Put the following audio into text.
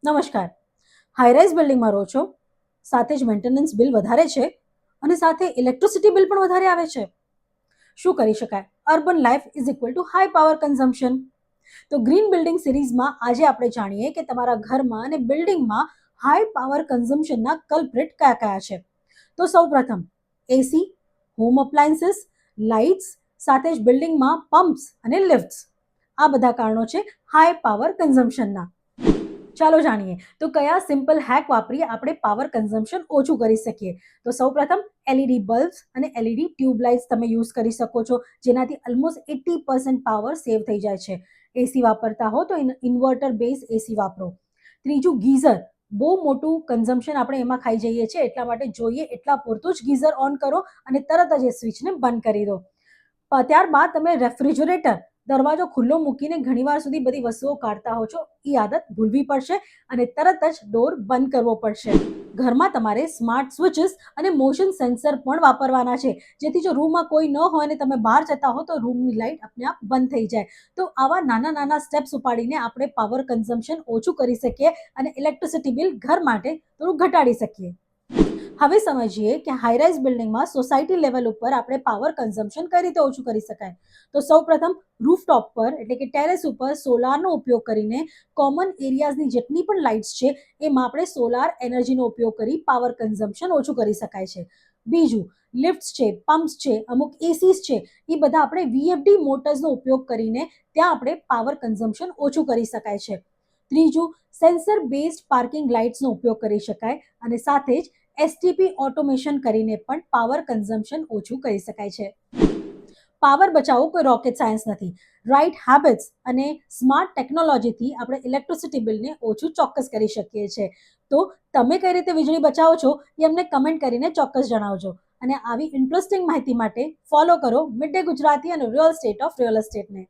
નમસ્કાર. હાઈરાઇઝ બિલ્ડિંગમાં રહો છો, સાથે જ મેન્ટેનન્સ બિલ વધારે છે અને સાથે ઇલેક્ટ્રિસિટી બિલ પણ વધારે આવે છે. શું કરી શકાય? Urban life is equal to high power consumption. તો ગ્રીન બિલ્ડિંગ સિરીઝમાં આજે આપણે જાણીએ કે તમારા ઘરમાં અને બિલ્ડિંગમાં હાઈ પાવર કન્ઝમ્પશનના કલ્પ્રિટ કયા કયા છે. તો સૌપ્રથમ એસી, હોમ અપ્લાયન્સીસ, લાઇટ્સ, સાથે જ બિલ્ડિંગમાં પમ્પ્સ અને લિફ્ટ્સ. આ બધા કારણો છે હાઈ પાવર કન્ઝમ્પશનના. ચાલો જાણીએ તો કયા સિમ્પલ હેક વાપરી આપણે પાવર કન્ઝમ્પશન ઓછું કરી શકીએ. તો સૌપ્રથમ એલઈડી બલ્બ્સ અને એલઈડી ટ્યુબલાઇટ્સ તમે યુઝ કરી શકો છો, જેનાથી ઓલમોસ્ટ 80% પાવર સેવ થઈ જાય છે. એસી વાપરતા હો તો ઇન્વર્ટર બેઝ એસી વાપરો. ત્રીજું ગીઝર. બહુ મોટું કન્ઝમ્પશન આપણે એમાં ખાઈ જઈએ છીએ, એટલા માટે જોઈએ એટલા પૂરતું જ ગીઝર ઓન કરો અને તરત જ એ સ્વિચને બંધ કરી દો. ત્યારબાદ તમે રેફ્રિજરેટર દરવાજો ખુલ્લો મૂકીને ઘણીવાર સુધી બધી વસ્તુઓ કાઢતા હો છો, એ આદત ભૂલવી પડશે અને તરત જ ડોર બંધ કરવો પડશે. ઘરમાં તમારે સ્માર્ટ સ્વિચીસ અને મોશન સેન્સર પણ વાપરવાના છે, જેથી જો રૂમમાં કોઈ ન હોય અને તમે બહાર જતા હો તો રૂમની લાઇટ આપને આપ બંધ થઈ જાય. તો આવા નાના નાના સ્ટેપ્સ ઉપાડીને આપણે પાવર કન્ઝમ્પશન ઓછું કરી શકીએ અને ઇલેક્ટ્રિસિટી બિલ ઘર માટે થોડું ઘટાડી શકીએ. હવે સમજીએ કે હાઈરાઇઝ બિલ્ડિંગમાં સોસાયટી લેવલ ઉપર આપણે પાવર કન્ઝમ્પશન કઈ રીતે ઓછું કરી શકાય. તો સૌપ્રથમ રૂફટોપ પર એટલે કે ટેરેસ ઉપર સોલારનો ઉપયોગ કરીને કોમન એરિયાઝની જેટલી પણ લાઇટ્સ છે એમાં આપણે સોલાર એનર્જીનો ઉપયોગ કરી પાવર કન્ઝમ્પશન ઓછું કરી શકાય છે. બીજું, લિફ્ટ્સ છે, પમ્પ્સ છે, અમુક એસીસ છે, એ બધા આપણે વીએફડી મોટર્સનો ઉપયોગ કરીને ત્યાં આપણે પાવર કન્ઝમ્પશન ઓછું કરી શકાય છે. ત્રીજું, સેન્સર બેઝડ પાર્કિંગ લાઇટ્સનો ઉપયોગ કરી શકાય અને સાથે જ એસટીપી ઓટોમેશન કરીને પણ પાવર કન્ઝમ્પશન ઓછું કરી શકાય છે. પાવર બચાવવું કોઈ રોકેટ સાયન્સ નથી. રાઇટ હેબિટ્સ અને સ્માર્ટ ટેકનોલોજીથી આપણે ઇલેક્ટ્રિસિટી બિલને ઓછું ચોક્કસ કરી શકીએ છીએ. તો તમે કઈ રીતે વીજળી બચાવો છો એ અમને કમેન્ટ કરીને ચોક્કસ જણાવજો. અને આવી ઇન્ટરેસ્ટિંગ માહિતી માટે ફોલો કરો મિડ ડે ગુજરાતી અને રિયલ સ્ટેટ ઓફ રિયલ એસ્ટેટને.